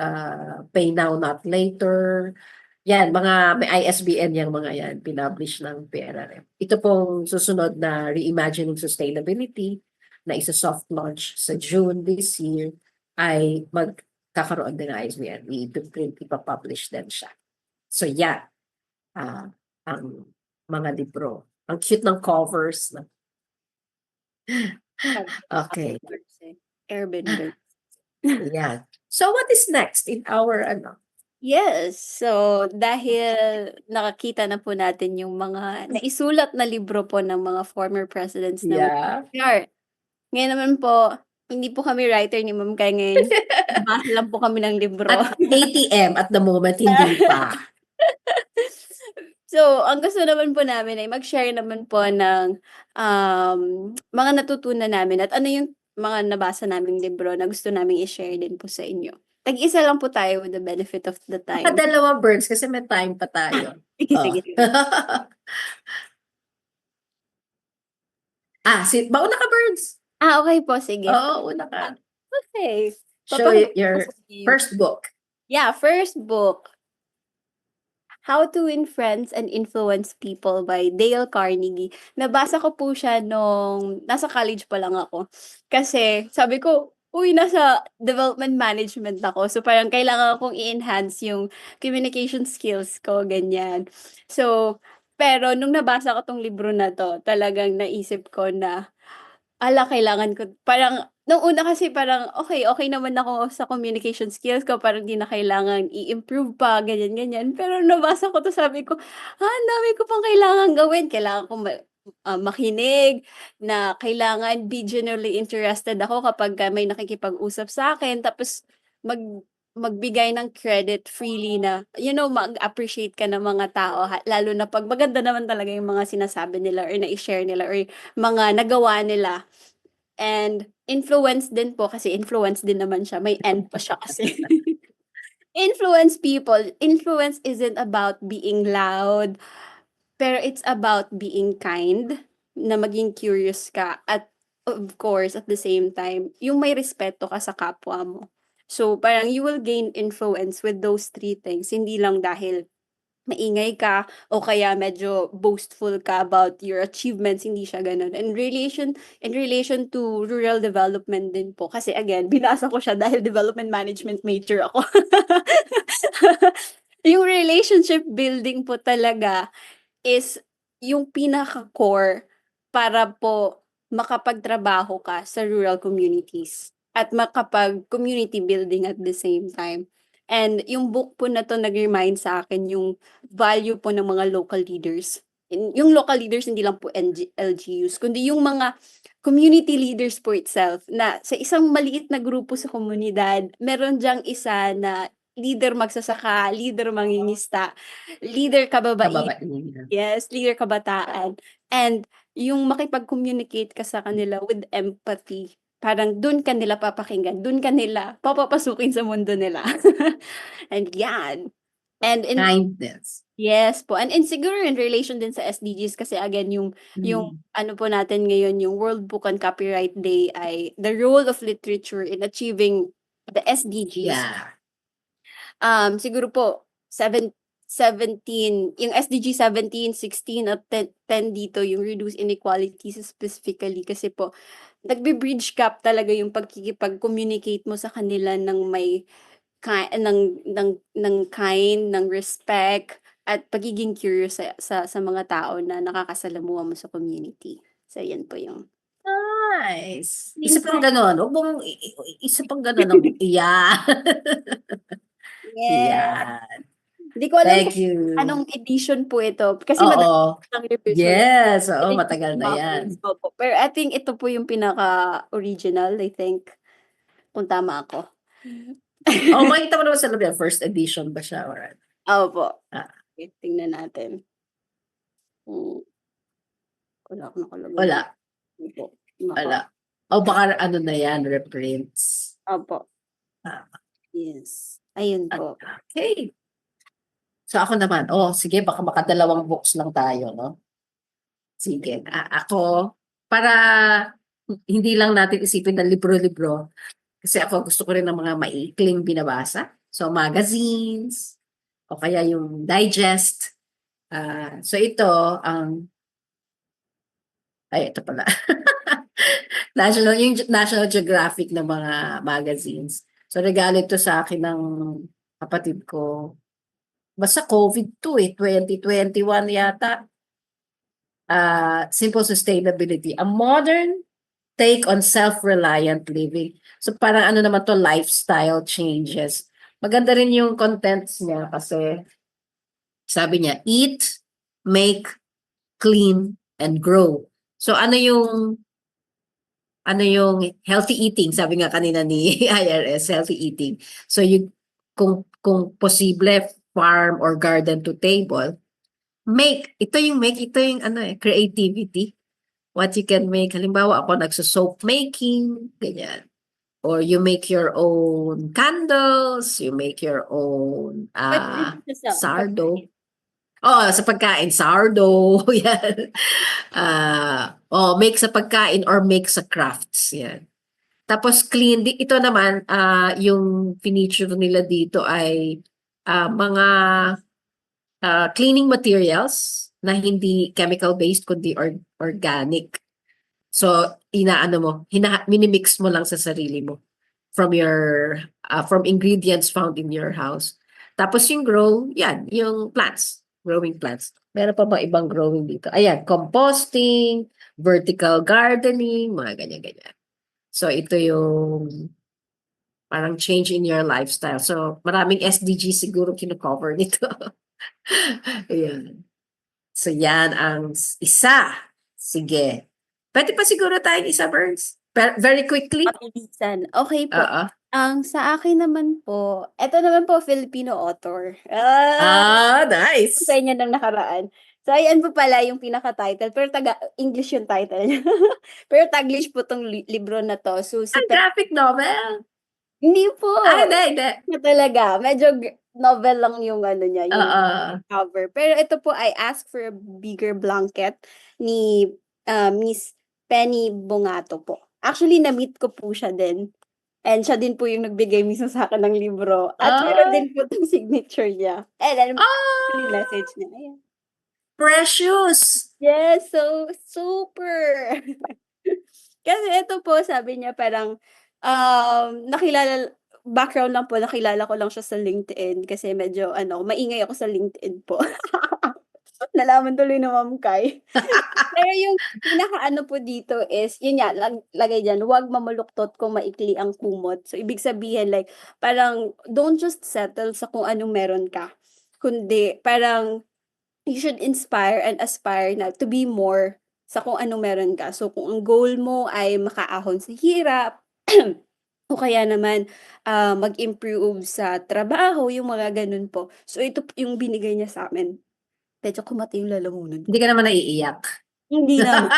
Pay Now Not Later. Yan, may ISBN yung mga yan, pinablish ng PRRM. Ito pong susunod na Reimagining Sustainability na isa-soft launch sa June this year ay magkakaroon din ng ISBN. Ipapublish din siya. So yan, ang mga libro. Ang cute ng covers. Okay. Airbnb. Yeah. So what is next in our Yes. So dahil nakakita na po natin yung mga naisulat na libro po ng mga former presidents na ngayon naman po, hindi po kami writer ni Ma'am Kai ngayon. Basa lang po kami ng libro. At ATM at the moment, hindi pa. So, ang gusto naman po namin ay mag-share naman po ng mga natutunan namin at ano yung mga nabasa naming libro na gusto naming i-share din po sa inyo. Tag-isa lang po tayo with the benefit of the time. Dalawa birds kasi may time pa tayo. Sige. Bauna ka birds. Okay po, sige. Oo, una ka. Okay. Show your first book. Yeah, first book. How to Win Friends and Influence People by Dale Carnegie. Nabasa ko po siya nung nasa college pa lang ako. Kasi sabi ko, uy, nasa development management ako. So parang kailangan kong i-enhance yung communication skills ko, ganyan. So, pero nung nabasa ko tong libro na 'to, talagang naisip ko na, kailangan ko parang nung una kasi parang okay naman ako sa communication skills ko, parang di na kailangan i-improve pa, ganyan. Pero nabasa ko 'to sabi ko, ang dami ko pang kailangang gawin. Kailangan ko makinig, na kailangan be genuinely interested ako kapagka may nakikipag-usap sa'kin, tapos mag magbigay ng credit freely na, mag-appreciate ka ng mga tao lalo na 'pag maganda naman talaga yung mga sinasabi nila or nai-share nila or mga nagawa nila. And influence din po kasi influence din naman siya, may end pa siya kasi. Influence people. Influence isn't about being loud, pero it's about being kind, na maging curious ka at of course at the same time, yung may respeto ka sa kapwa mo. So parang you will gain influence with those three things, hindi lang dahil maingay ka o kaya medyo boastful ka about your achievements, hindi siya gano'n. In relation to rural development din po kasi again, binasa ko siya dahil development management major ako. Yung relationship building po talaga is yung pinaka-core para po makapagtrabaho ka sa rural communities at makapag-community building at the same time. And yung book po na 'to nag-remind sa akin yung value po ng mga local leaders. Yung local leaders hindi lang po LGUs kundi yung mga community leaders po itself na sa isang maliit na grupo sa komunidad meron diyang isa na leader magsasaka, leader mangingisda, leader kababaihan. Kababaihan. Yes, leader kabataan. And yung makipag-communicate ka sa kanila with empathy, parang dun ka nila papakinggan, dun ka nila papapasukin sa mundo nila. And yan. And Kindness. yes po. And siguro in relation din sa SDGs kasi again yung ano po natin ngayon, yung World Book on Copyright Day ay the role of literature in achieving the SDGs. Yeah. Siguro po 17 yung SDG 17, 16 at 10 dito yung reduce inequalities specifically kasi po nagbe-bridge gap talaga yung pagkikipag-communicate mo sa kanila ng may ng kind, ng respect at pagiging curious sa mga tao na nakakasalamuha mo sa community. So yan po yung Nice. Isa pang gano'n. Huwag mong isa pang gano'n. Yeah. yeah. Yan. Hindi ko alam Thank kung you. anong edition po ito kasi Oo. ng revision. Yes. Oo, matagal na yan. Opo. Pero I think ito po yung pinaka-original, I think. Kung tama ako. Oh, makita mo naman sa loob yan. First edition ba siya? Or... Opo. Ah. Okay, tingnan natin. Wala akong nakalagay. Wala. Opo. Wala. O baka ano na yan, reprints. Opo. Yes. Ayun po. Okay. So ako naman, sige, baka makadalawang books lang tayo, no? Sige. Ako, para hindi lang natin isipin na libro-libro, kasi ako gusto ko rin ng mga maikling binabasa. So magazines, o kaya yung digest. So ito, ito pala. Yung National Geographic na mga magazines. So regalo ito sa akin ng kapatid ko. Basta COVID to 2021 yata. Simple Sustainability, a modern take on self-reliant living. So parang ano naman to, lifestyle changes. Maganda rin yung contents niya kasi sabi niya, eat, make, clean, and grow. So ano yung healthy eating, sabi nga kanina ni IRS, healthy eating. So kung posible, farm or garden to table, ito yung creativity. What you can make. Halimbawa ako nagso-soap making, ganyan. Or you make your own candles, you make your own sardo. Sa pagkain, sardo, yan. Make sa pagkain or make sa crafts, yan. Tapos clean, ito naman, yung feature nila dito ay mga cleaning materials na hindi chemical-based kundi organic. So, inaano mo, minimix mo lang sa sarili mo from your from ingredients found in your house. Tapos yung grow, yan, yung plants, growing plants. Meron pa ba ibang growing dito? Ayan, composting, vertical gardening, mga ganyan-ganyan. So, ito yung parang change in your lifestyle. So, maraming SDG siguro kino-cover nito. Ayan. So, yan ang isa. Sige. Pwede pa siguro tayong isa, Burns? Very quickly. Mabilisan. Okay po. Oo. Ang sa akin naman po, eto naman po, Filipino author. Ah! Nice. Sa inyo ng nakaraan. So, ayan po pala yung pinaka-title. Pero English yung title niya. Pero Taglish po tong libro na to. So, si Ang graphic novel. Hindi po. Hindi. Na talaga. Medyo novel lang yung ano niya, yung Oo. cover. Pero ito po ay Ask for a Bigger Blanket ni Miss Penny Bongato po. Actually, na-meet ko po siya din. And siya din po yung nagbigay mismo sa akin ng libro. At meron din po itong signature niya. And then, yung message niya. Ayan. Precious. Yes, so super. Kasi ito po, sabi niya parang, background lang po, nakilala ko lang siya sa LinkedIn kasi medyo, maingay ako sa LinkedIn po. Nalaman tuloy ni Ma'am Kai. Pero yung pinaka-ano po dito is, yun nga, lagay dyan, huwag mamuluktot kung maikli ang kumot. So, ibig sabihin, like, parang, don't just settle sa kung anong meron ka. Kundi, parang, you should inspire and aspire na to be more sa kung anong meron ka. So, kung ang goal mo ay makaahon sa hirap, o kaya naman mag-improve sa trabaho, yung mga ganun po. So, ito yung binigay niya sa amin. Medyo kumati yung lalamunan ko. Hindi ka naman naiiyak. Hindi naman.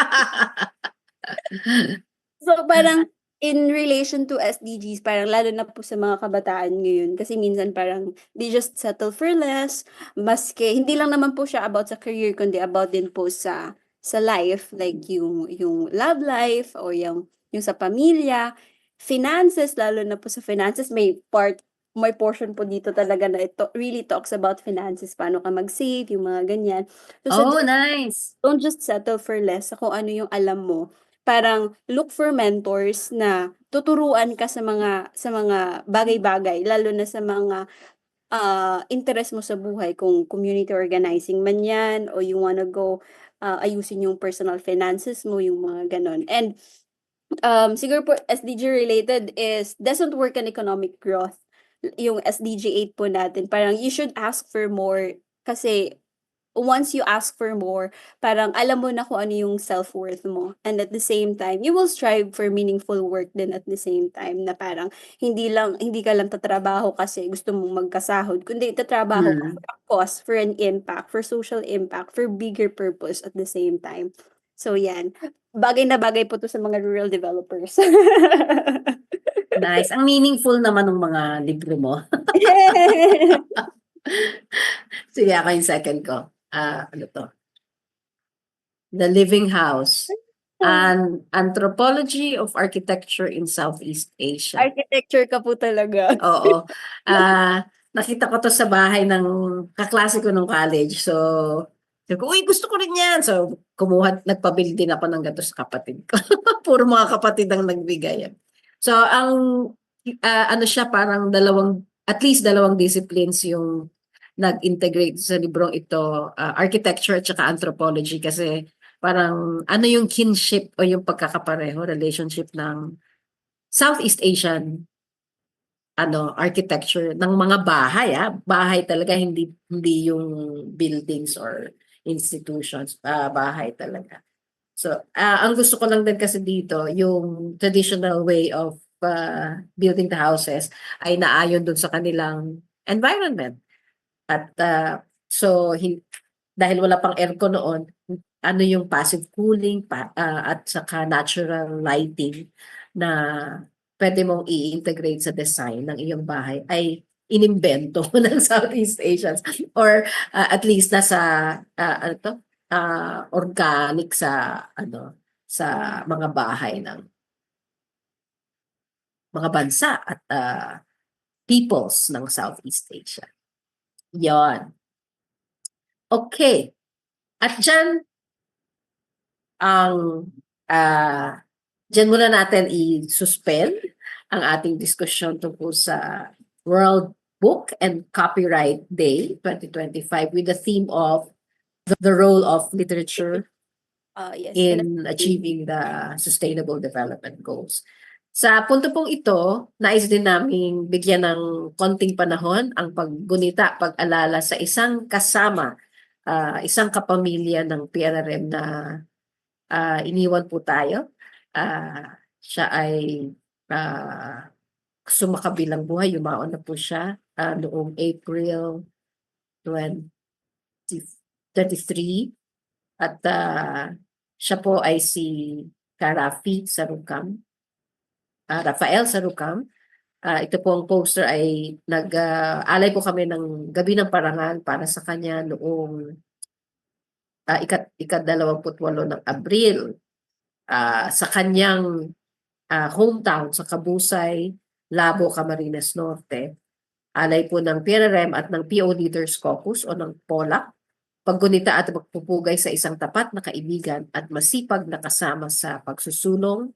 So, parang in relation to SDGs, parang lalo na po sa mga kabataan ngayon, kasi minsan parang they just settle for less, maski, hindi lang naman po siya about sa career, kundi about din po sa life, like yung love life, o yung sa pamilya, finances, lalo na po sa finances, may portion po dito talaga na ito really talks about finances, paano ka mag-save, yung mga ganyan. So, Nice. don't just settle for less sa kung ano yung alam mo. Parang look for mentors na tuturuan ka sa mga bagay-bagay, lalo na sa mga interest mo sa buhay, kung community organizing man yan, o you wanna go ayusin yung personal finances mo, yung mga ganon. And siguro po SDG related is doesn't work on economic growth. Yung SDG 8 po natin, parang you should ask for more kasi once you ask for more, parang alam mo na kung ano yung self-worth mo. And at the same time, you will strive for meaningful work din at the same time, na parang hindi ka lang tatrabaho kasi gusto mong magkasahod, kundi tatrabaho ka for a cause, for an impact, for social impact, for bigger purpose at the same time. So yan, bagay na bagay po to sa mga rural developers. Nice. Ang meaningful naman ng mga libro mo. Sige, ako yung second ko. Ano to? The Living House. An Anthropology of Architecture in Southeast Asia. Architecture ka po talaga. Oo. Nakita ko to sa bahay ng kaklase ko nung college. So, sabi ko, uy, gusto ko rin yan. So, nagpabili din ako ng ganito sa kapatid ko. Puro mga kapatid ang nagbigay. So, ang ano siya, parang at least dalawang disciplines yung nag-integrate sa librong ito, architecture at saka anthropology, kasi parang ano yung kinship o yung pagkakapareho, relationship ng Southeast Asian architecture ng mga bahay, bahay talaga, hindi yung buildings or institutions, bahay talaga. So, ang gusto ko lang din kasi dito, yung traditional way of building the houses ay naayon dun sa kanilang environment. At so, dahil wala pang aircon noon, ano yung passive cooling at saka natural lighting na pwede mong i-integrate sa design ng iyong bahay ay inimbento ng Southeast Asians, or at least nasa organic sa mga bahay ng mga bansa at peoples ng Southeast Asia. Yon. Okay. At dyan, ang dyan muna natin i-suspend ang ating diskusyon tungkol sa World Book and Copyright Day 2025 with the theme of the role of literature Yes. in achieving the Sustainable Development Goals. Sa punto pong ito, nais din namin bigyan ng konting panahon ang paggunita, pag-alala sa isang kasama, isang kapamilya ng PRRM na iniwan po tayo. Siya ay sumakabilang buhay, yumaon na po siya noong April 2023 at siya po ay si Rafael Sarukam. Ito po ang poster ay alay po kami ng Gabi ng Parangal para sa kanya noong ika-28 ng Abril sa kanyang hometown sa Kabusay, Labo, Camarines Norte. Alay po ng PRRM at ng PO Leaders Caucus o ng POLAC, paggunita at pagpupugay sa isang tapat na kaibigan at masipag na kasama sa pagsusulong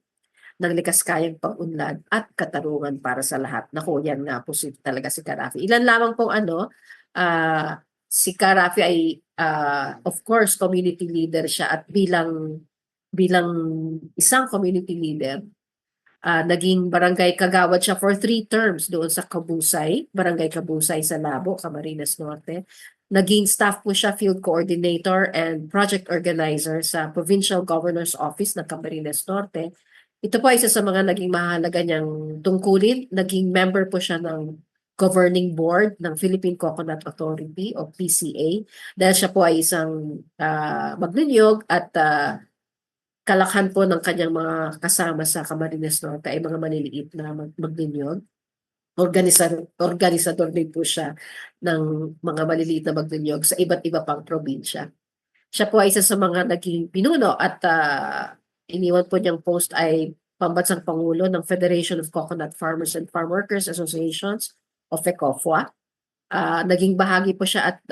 ng likas kayang pag-unlad at katarungan para sa lahat. Naku, yan nga po talaga si Karafi. Ilan lamang pong si Karafi ay of course community leader siya at bilang isang community leader, naging barangay kagawad siya for 3 terms doon sa Kabusay, Barangay Kabusay sa Labo, Camarines Norte. Naging staff po siya, field coordinator and project organizer sa Provincial Governor's Office ng Camarines Norte. Ito po ay isa sa mga naging mahalaga niyang tungkulin. Naging member po siya ng governing board ng Philippine Coconut Authority o PCA dahil siya po ay isang magnunyog at kalakhan po ng kanyang mga kasama sa Camarines Norte ay mga maliliit na magnunyog. Organisador din po siya ng mga maliliit na magnunyog sa iba't iba pang probinsya. Siya po ay isa sa mga naging pinuno at iniwan po niyang post ay pambansang pangulo ng Federation of Coconut Farmers and Farm Workers Associations o FECOFWA. Naging bahagi po siya at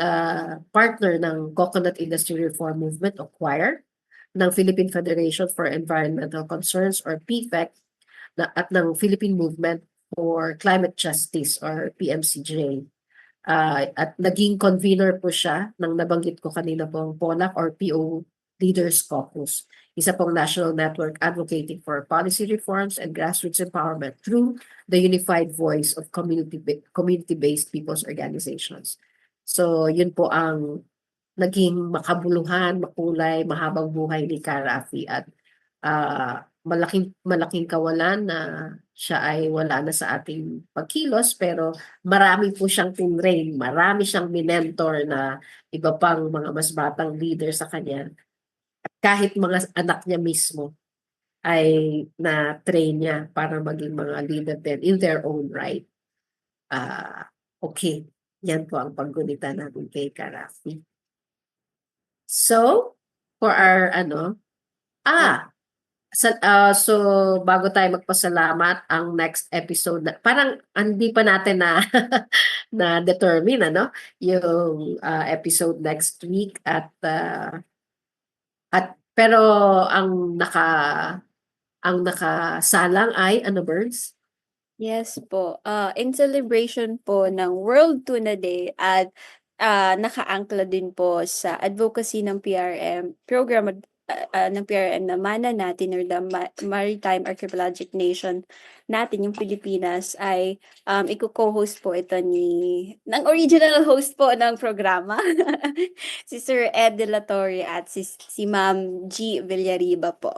partner ng Coconut Industry Reform Movement o COIR ng Philippine Federation for Environmental Concerns or PFEC at ng Philippine Movement for Climate Justice or PMCJ. At naging convener po siya ng nabanggit ko kanina pong POLAC or PO Leaders Caucus, isa pong national network advocating for policy reforms and grassroots empowerment through the unified voice of community-based people's organizations. So yun po ang naging makabuluhan, makulay, mahabang buhay ni Karafi at malaking kawalan na siya ay wala na sa ating pagkilos, pero marami po siyang tinrain, marami siyang minentor na iba pang mga mas batang leader sa kanya. At kahit mga anak niya mismo ay na-train niya para maging mga leader din in their own right. Okay, yan po ang paggunita natin kay Karafi. So, for our so bago tayo magpasalamat, ang next episode parang hindi pa natin na determine yung episode next week at pero ang nakasalang ay Birds? Yes po. In celebration po ng World Tuna Day at nakaangkla din po sa advocacy ng PRM, program ng PRM na MANA natin or the Maritime Archipelagic Nation natin, yung Pilipinas, ay iko-co-host po ito ng original host po ng programa, si Sir Ed De La Torre at si Ma'am G. Villariba po.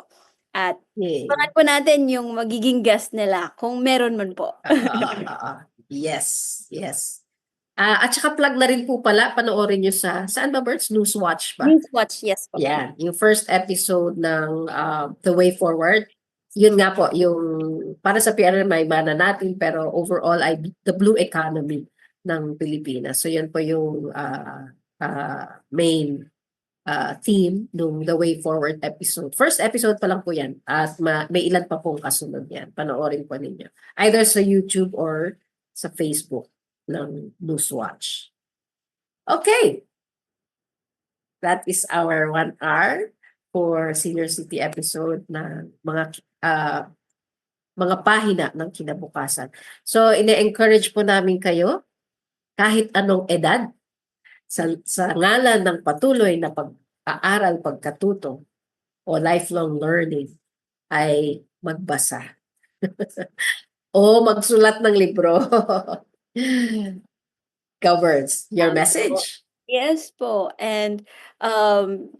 At pangat po natin yung magiging guest nila kung meron man po. Yes. At saka plug na rin po pala, panoorin nyo saan ba, Birds? Newswatch ba? Newswatch, yes po. Yeah, yung first episode ng The Way Forward. Yun nga po, yung para sa PRM may mana natin, pero overall ay the blue economy ng Pilipinas. So yun po yung main theme ng The Way Forward episode. First episode pa lang po yan. At may ilan pa pong kasunod yan. Panoorin po ninyo. Either sa YouTube or sa Facebook ng Newswatch. Okay. that is our 1 hour for Senior City episode na mga pahina ng kinabukasan. So, ine-encourage po namin kayo kahit anong edad sa ngalan ng patuloy na pag-aaral, pagkatuto o lifelong learning ay magbasa o magsulat ng libro. Governs your Tama po. message. Yes po, and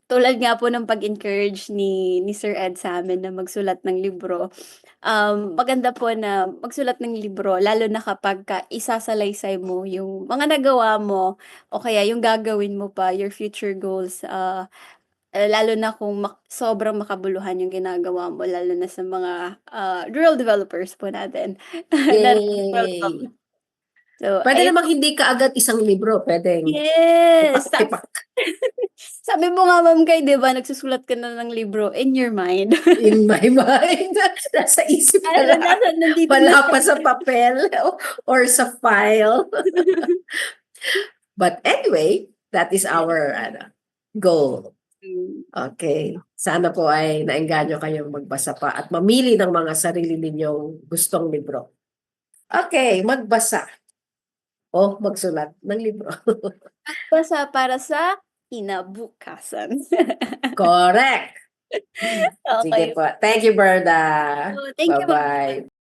tulad nga po ng pag-encourage ni Sir Ed sa amin na magsulat ng libro, maganda po na magsulat ng libro lalo na kapagka isasalaysay mo yung mga nagawa mo o kaya yung gagawin mo pa, your future goals, lalo na kung sobrang makabuluhan yung ginagawa mo lalo na sa mga, rural developers po natin. Yay! So, Pwede ayun. namang hindi kaagad isang libro, pwedeng Yes! tipak-tipak Sabi mo nga ma'am Kay, 'di ba, nagsusulat ka na ng libro in your mind. in my mind. Nasa isip na lang. Nandito Wala na pa sa papel or sa file. But anyway, that is our goal. Okay. Sana po ay naengganyo kayong magbasa pa at mamili ng mga sarili ninyong gustong libro. Okay, magbasa o magsulat ng libro. Basta para sa kinabukasan. Correct. Sige Okay. po. Thank you, Berda. Thank you, ma'am. Bye-bye.